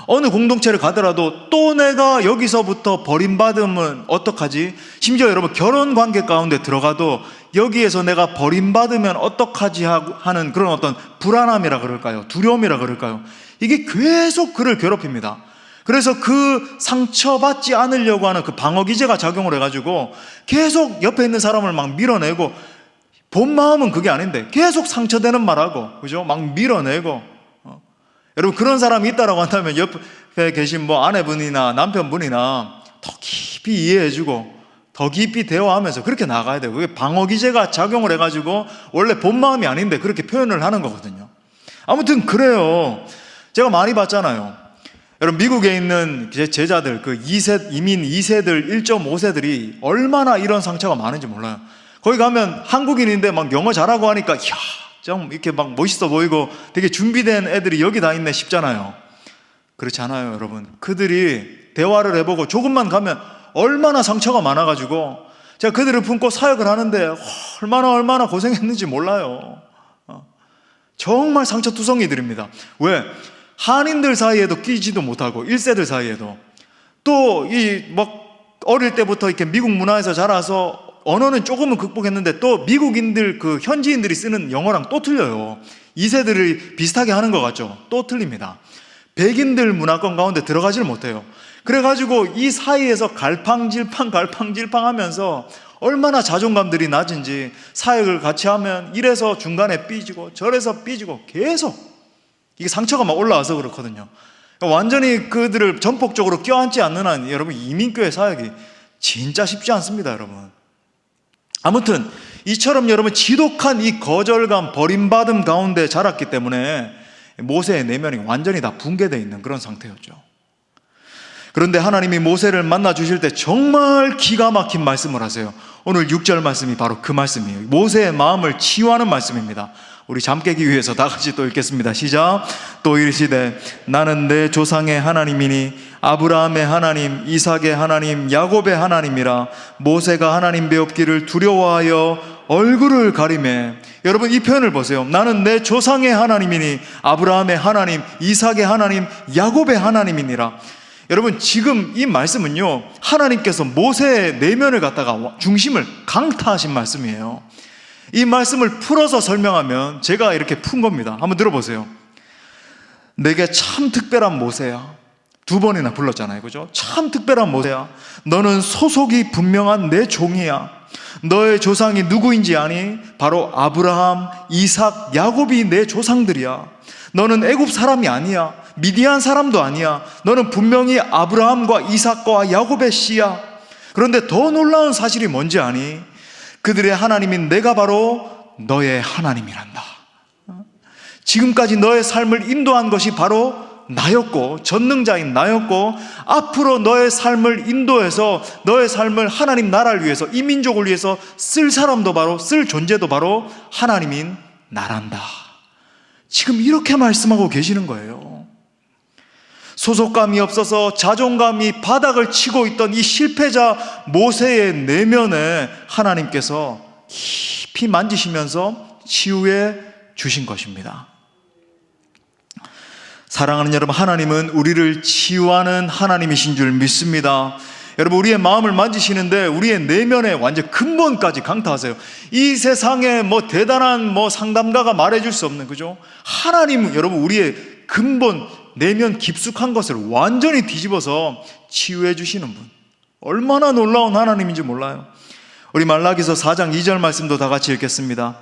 어느 공동체를 가더라도 또 내가 여기서부터 버림받으면 어떡하지? 심지어 여러분, 결혼 관계 가운데 들어가도 여기에서 내가 버림받으면 어떡하지 하는 그런 어떤 불안함이라 그럴까요? 두려움이라 그럴까요? 이게 계속 그를 괴롭힙니다. 그래서 그 상처받지 않으려고 하는 그 방어 기제가 작용을 해가지고 계속 옆에 있는 사람을 막 밀어내고, 본 마음은 그게 아닌데 계속 상처되는 말하고, 그죠? 막 밀어내고. 여러분, 그런 사람이 있다라고 한다면 옆에 계신 뭐 아내분이나 남편분이나 더 깊이 이해해주고 더 깊이 대화하면서 그렇게 나가야 돼요. 그게 방어 기제가 작용을 해가지고 원래 본 마음이 아닌데 그렇게 표현을 하는 거거든요. 아무튼 그래요. 제가 많이 봤잖아요. 여러분, 미국에 있는 제 제자들, 그 이민 2세들, 1.5세들이 얼마나 이런 상처가 많은지 몰라요. 거기 가면 한국인인데 막 영어 잘하고 하니까 이야, 좀 이렇게 막 멋있어 보이고 되게 준비된 애들이 여기 다 있네 싶잖아요. 그렇지 않아요, 여러분. 그들이 대화를 해보고 조금만 가면 얼마나 상처가 많아가지고 제가 그들을 품고 사역을 하는데 얼마나 고생했는지 몰라요. 정말 상처투성이들입니다. 왜? 한인들 사이에도 끼지도 못하고 1세들 사이에도 또 이 막 어릴 때부터 이렇게 미국 문화에서 자라서 언어는 조금은 극복했는데 또 미국인들, 그 현지인들이 쓰는 영어랑 또 틀려요. 2세들이 비슷하게 하는 것 같죠? 또 틀립니다. 백인들 문화권 가운데 들어가지를 못해요. 그래가지고 이 사이에서 갈팡질팡 하면서 얼마나 자존감들이 낮은지, 사역을 같이 하면 이래서 중간에 삐지고 저래서 삐지고 계속 이게 상처가 막 올라와서 그렇거든요. 완전히 그들을 전폭적으로 껴안지 않는 한 여러분, 이민교회 사역이 진짜 쉽지 않습니다, 여러분. 아무튼 이처럼 여러분, 지독한 이 거절감, 버림받음 가운데 자랐기 때문에 모세의 내면이 완전히 다 붕괴되어 있는 그런 상태였죠. 그런데 하나님이 모세를 만나 주실 때 정말 기가 막힌 말씀을 하세요. 오늘 6절 말씀이 바로 그 말씀이에요. 모세의 마음을 치유하는 말씀입니다. 우리 잠 깨기 위해서 다 같이 또 읽겠습니다. 시작. 또 이르시되 나는 내 조상의 하나님이니 아브라함의 하나님, 이삭의 하나님, 야곱의 하나님이라. 모세가 하나님 배웁기를 두려워하여 얼굴을 가리매. 여러분, 이 표현을 보세요. 나는 내 조상의 하나님이니 아브라함의 하나님, 이삭의 하나님, 야곱의 하나님이니라. 여러분, 지금 이 말씀은요, 하나님께서 모세의 내면을 갖다가 중심을 강타하신 말씀이에요. 이 말씀을 풀어서 설명하면 제가 이렇게 푼 겁니다. 한번 들어보세요. 내게 참 특별한 모세야. 2번이나 불렀잖아요, 그죠? 참 특별한 모세야. 너는 소속이 분명한 내 종이야. 너의 조상이 누구인지 아니? 바로 아브라함, 이삭, 야곱이 내 조상들이야. 너는 애굽 사람이 아니야. 미디안 사람도 아니야. 너는 분명히 아브라함과 이삭과 야곱의 씨야. 그런데 더 놀라운 사실이 뭔지 아니? 그들의 하나님인 내가 바로 너의 하나님이란다. 지금까지 너의 삶을 인도한 것이 바로 나였고, 전능자인 나였고, 앞으로 너의 삶을 인도해서 너의 삶을 하나님 나라를 위해서, 이 민족을 위해서 쓸 사람도 바로, 쓸 존재도 바로 하나님인 나란다. 지금 이렇게 말씀하고 계시는 거예요. 소속감이 없어서 자존감이 바닥을 치고 있던 이 실패자 모세의 내면에 하나님께서 깊이 만지시면서 치유해 주신 것입니다. 사랑하는 여러분, 하나님은 우리를 치유하는 하나님이신 줄 믿습니다. 여러분, 우리의 마음을 만지시는데 우리의 내면에 완전 근본까지 강타하세요. 이 세상에 뭐 대단한 뭐 상담가가 말해줄 수 없는, 그죠? 하나님은 여러분, 우리의 근본, 내면 깊숙한 것을 완전히 뒤집어서 치유해 주시는 분. 얼마나 놀라운 하나님인지 몰라요. 우리 말라기서 4장 2절 말씀도 다 같이 읽겠습니다.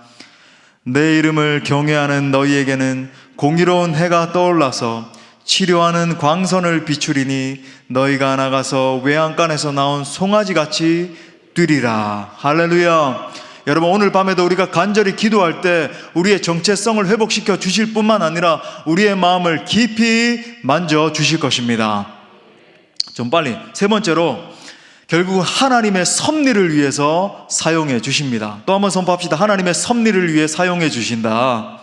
내 이름을 경외하는 너희에게는 공의로운 해가 떠올라서 치료하는 광선을 비추리니 너희가 나가서 외양간에서 나온 송아지같이 뛰리라. 할렐루야. 여러분, 오늘 밤에도 우리가 간절히 기도할 때 우리의 정체성을 회복시켜 주실 뿐만 아니라 우리의 마음을 깊이 만져 주실 것입니다. 좀 빨리. 세 번째로, 결국 하나님의 섭리를 위해서 사용해 주십니다. 또 한번 선포합시다. 하나님의 섭리를 위해 사용해 주신다.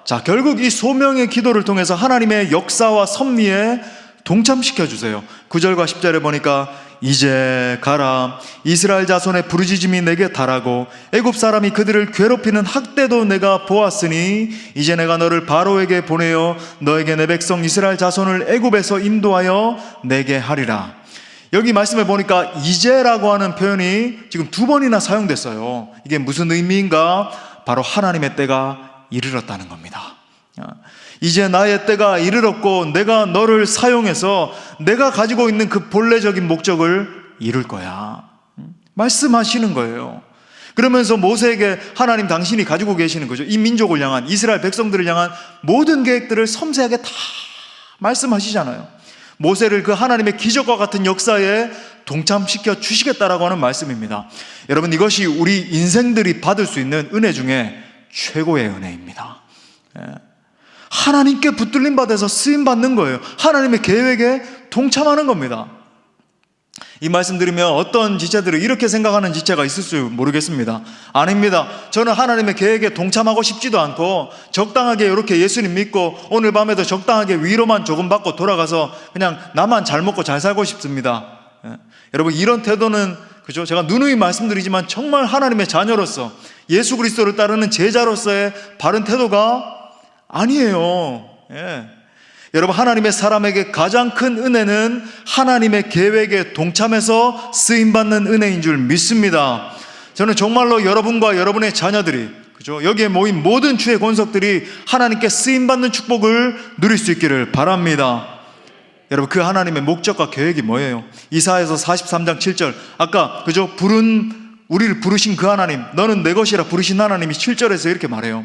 자, 결국 이 소명의 기도를 통해서 하나님의 역사와 섭리에 동참시켜 주세요. 9절과 10절에 보니까 이제 가라. 이스라엘 자손의 부르짖음이 내게 달하고 애굽 사람이 그들을 괴롭히는 학대도 내가 보았으니 이제 내가 너를 바로에게 보내어 너에게 내 백성 이스라엘 자손을 애굽에서 인도하여 내게 하리라. 여기 말씀에 보니까 이제라고 하는 표현이 지금 2번이나 사용됐어요. 이게 무슨 의미인가? 바로 하나님의 때가 이르렀다는 겁니다. 이제 나의 때가 이르렀고 내가 너를 사용해서 내가 가지고 있는 그 본래적인 목적을 이룰 거야. 말씀하시는 거예요. 그러면서 모세에게 하나님 당신이 가지고 계시는 거죠. 이 민족을 향한, 이스라엘 백성들을 향한 모든 계획들을 섬세하게 다 말씀하시잖아요. 모세를 그 하나님의 기적과 같은 역사에 동참시켜 주시겠다라고 하는 말씀입니다. 여러분, 이것이 우리 인생들이 받을 수 있는 은혜 중에 최고의 은혜입니다. 하나님께 붙들림 받아서 쓰임 받는 거예요. 하나님의 계획에 동참하는 겁니다. 이 말씀 들으면 어떤 지체들은 이렇게 생각하는 지체가 있을 수 모르겠습니다. 아닙니다. 저는 하나님의 계획에 동참하고 싶지도 않고 적당하게 이렇게 예수님 믿고 오늘 밤에도 적당하게 위로만 조금 받고 돌아가서 그냥 나만 잘 먹고 잘 살고 싶습니다. 여러분, 이런 태도는, 그죠? 제가 누누이 말씀드리지만 정말 하나님의 자녀로서 예수 그리스도를 따르는 제자로서의 바른 태도가 아니에요. 여러분, 하나님의 사람에게 가장 큰 은혜는 하나님의 계획에 동참해서 쓰임받는 은혜인 줄 믿습니다. 저는 정말로 여러분과 여러분의 자녀들이, 그죠? 여기에 모인 모든 주의 권속들이 하나님께 쓰임받는 축복을 누릴 수 있기를 바랍니다. 여러분, 그 하나님의 목적과 계획이 뭐예요? 이사야서 43장 7절, 아까 그죠? 우리를 부르신 그 하나님, 너는 내 것이라 부르신 하나님이 7절에서 이렇게 말해요.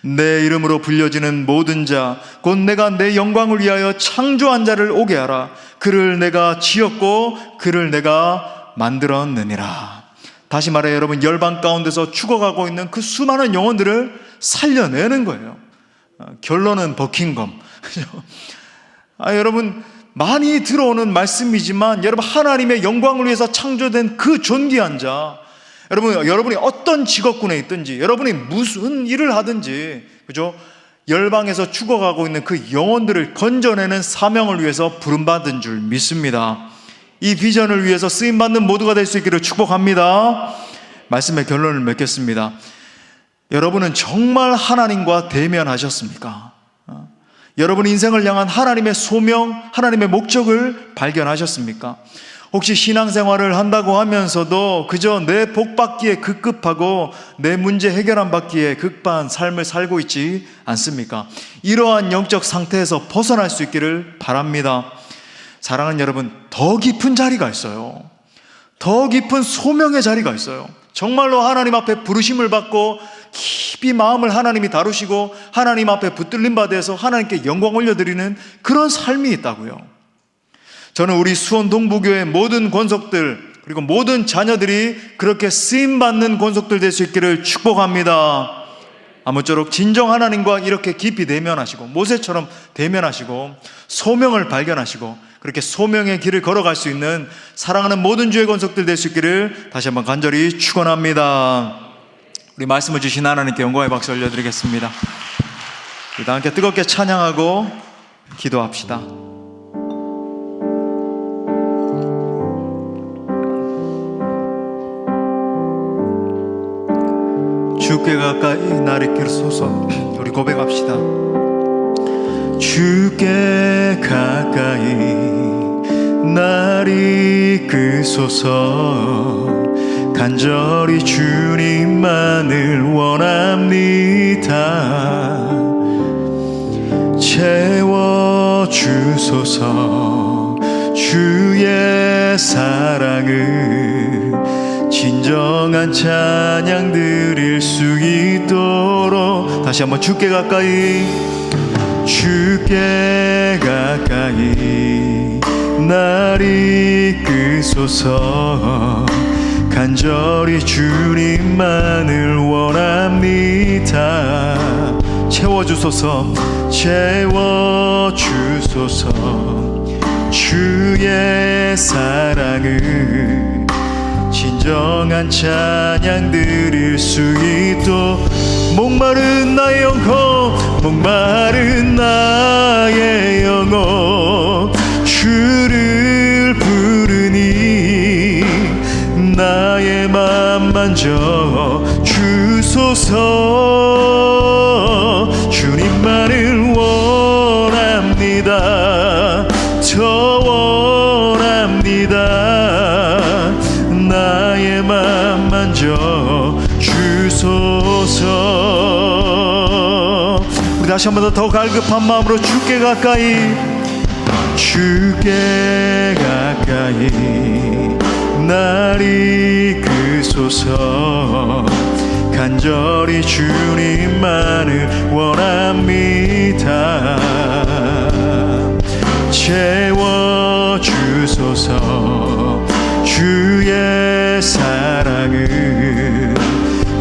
내 이름으로 불려지는 모든 자, 곧 내가 내 영광을 위하여 창조한 자를 오게 하라. 그를 내가 지었고 그를 내가 만들었느니라. 다시 말해 여러분, 열방 가운데서 죽어가고 있는 그 수많은 영혼들을 살려내는 거예요. 결론은 버킹엄. 여러분, 많이 들어오는 말씀이지만 여러분, 하나님의 영광을 위해서 창조된 그 존귀한 자, 여러분이 어떤 직업군에 있든지, 여러분이 무슨 일을 하든지, 그죠? 열방에서 죽어가고 있는 그 영혼들을 건져내는 사명을 위해서 부름받은 줄 믿습니다. 이 비전을 위해서 쓰임받는 모두가 될 수 있기를 축복합니다. 말씀의 결론을 맺겠습니다. 여러분은 정말 하나님과 대면하셨습니까? 여러분 인생을 향한 하나님의 소명, 하나님의 목적을 발견하셨습니까? 혹시 신앙생활을 한다고 하면서도 그저 내 복받기에 급급하고 내 문제 해결안 받기에 급한 삶을 살고 있지 않습니까? 이러한 영적 상태에서 벗어날 수 있기를 바랍니다. 사랑하는 여러분, 더 깊은 자리가 있어요. 더 깊은 소명의 자리가 있어요. 정말로 하나님 앞에 부르심을 받고 깊이 마음을 하나님이 다루시고 하나님 앞에 붙들림 받아서 하나님께 영광 올려드리는 그런 삶이 있다고요. 저는 우리 수원 동부교회 모든 권속들 그리고 모든 자녀들이 그렇게 쓰임받는 권속들 될 수 있기를 축복합니다. 아무쪼록 진정 하나님과 이렇게 깊이 대면하시고 모세처럼 대면하시고 소명을 발견하시고 그렇게 소명의 길을 걸어갈 수 있는 사랑하는 모든 주의 권속들 될 수 있기를 다시 한번 간절히 축원합니다. 우리 말씀을 주신 하나님께 영광의 박수 올려드리겠습니다. 우리 다 함께 뜨겁게 찬양하고 기도합시다. 주께 가까이 나를 이끌소서. 우리 고백합시다. 주께 가까이 나를 이끌소서. 간절히 주님만을 원합니다. 채워주소서. 주의 사랑을 진정한 찬양 드릴 수 있도록. 다시 한번 주께 가까이 나를 이끌소서. 간절히 주님만을 원합니다. 채워주소서. 주의 사랑을 진정한 찬양 드릴 수 있도록. 목마른 나의 영혼, 목마른 나의 영혼, 주를 부르니 나의 맘 만져 주소서. 주님만을 원합니다. 더 원합니다. 나의 맘 만져 주소서. 우리 다시 한 번 더 갈급한 마음으로 주께 가까이, 주께 가까이 날 이끄소서. 간절히 주님만을 원합니다. 채워주소서. 주의 사랑은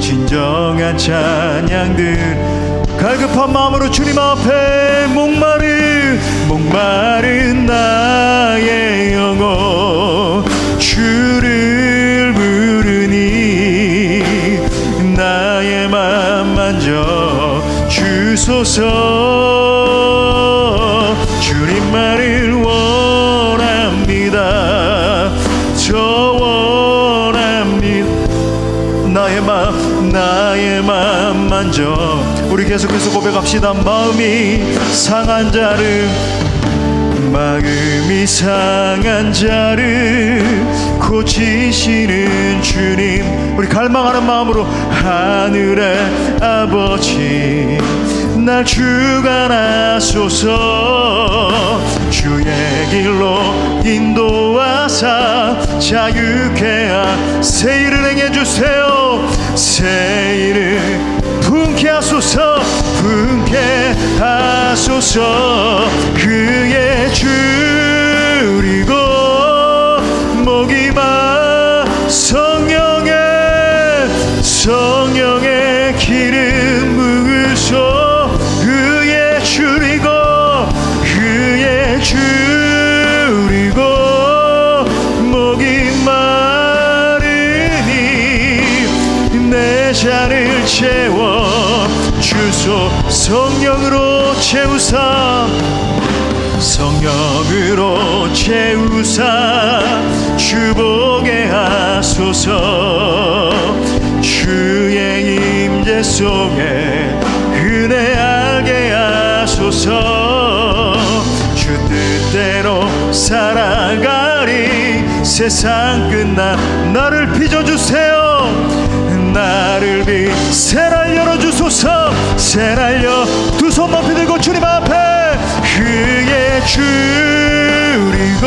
진정한 찬양들. 갈급한 마음으로 주님 앞에 목마른 나의 영혼, 주를 부르니 나의 맘 만져 주소서. 주님만을 원합니다. 저 원합니다. 나의 맘 만져. 우리 계속해서 고백합시다. 마음이 상한 자를 고치시는 주님. 우리 갈망하는 마음으로, 하늘의 아버지 날 주관하소서. 주의 길로 인도하사 자유케 새 일을 행해주세요. 새 일을 분케 하소서. 분케 하소서. 그의 줄이고 목이마 성령의 기름 부으소. 그의 줄이고 목이 마르니 내 잔을 채워 주소. 성령으로 채우사 주보게 하소서. 주의 임재 속에 은혜 알게 하소서. 주 뜻대로 살아가리. 세상 끝나 나를 빚어주세요. 나를 새 날 열어주소서. 새 날려 두 손 높이 들고 주님 앞에, 그의 줄이고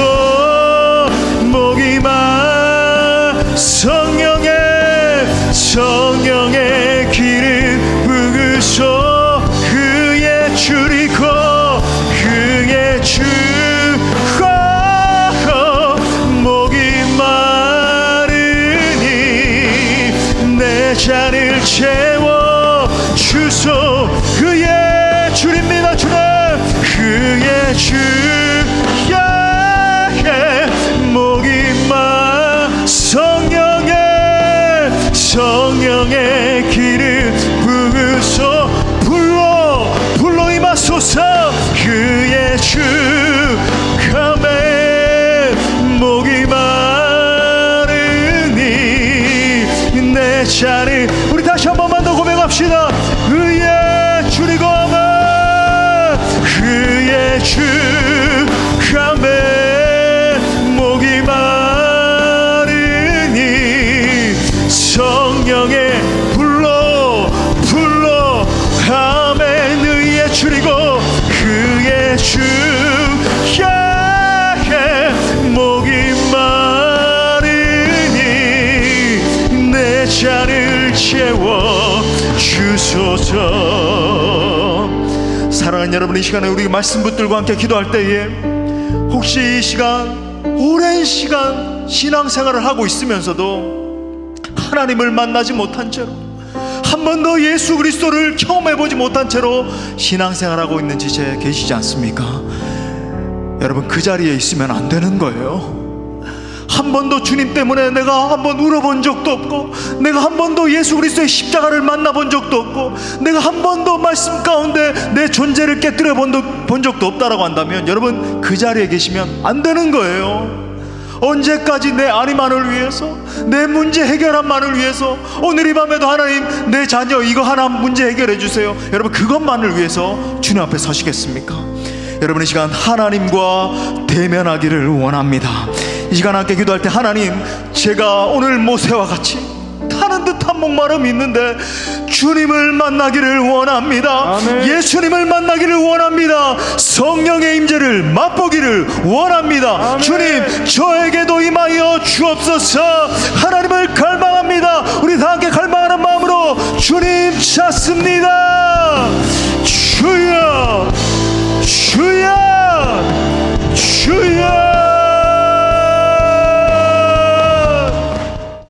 목이 마 성령의 길을 부으소. 그의 줄이고 목이 마르니 내 잔을 채워 주소. 그의 줄입니다. 주님, 그의 주 목이 마 성령의 길을 부으소. 불로 임하소서. 그의 주 감에 목이 마르니 내 잔을. 우리 다시 한 번만 더 고백합시다. 그의 줄이고 그의 주 감에 목이 마르니 성령의 불로 함에 너희의 줄이고 그의 주 목이 마르니 내 잔을 채워 주소서. 사랑하는 여러분, 이 시간에 우리 말씀 붙들고 함께 기도할 때에 혹시 이 시간 오랜 시간 신앙생활을 하고 있으면서도 하나님을 만나지 못한 채로, 한 번도 예수 그리스도를 경험해보지 못한 채로 신앙생활하고 있는 지체에 계시지 않습니까? 여러분, 그 자리에 있으면 안 되는 거예요. 한 번도 주님 때문에 내가 한 번 울어본 적도 없고, 내가 한 번도 예수 그리스도의 십자가를 만나본 적도 없고, 내가 한 번도 말씀 가운데 내 존재를 깨뜨려 본 적도 없다라고 한다면, 여러분 그 자리에 계시면 안 되는 거예요. 언제까지 내 안위만을 위해서, 내 문제 해결함만을 위해서, 오늘 이 밤에도 하나님 내 자녀 이거 하나 문제 해결해 주세요, 여러분 그것만을 위해서 주님 앞에 서시겠습니까? 여러분 이 시간 하나님과 대면하기를 원합니다. 이 시간 함께 기도할 때, 하나님 제가 오늘 모세와 같이 타는 듯한 목마름이 있는데 주님을 만나기를 원합니다. 아멘. 예수님을 만나기를 원합니다. 성령의 임재를 맛보기를 원합니다. 아멘. 주님 저에게도 임하여 주옵소서. 하나님을 갈망합니다. 우리 다 함께 갈망하는 마음으로 주님 찾습니다.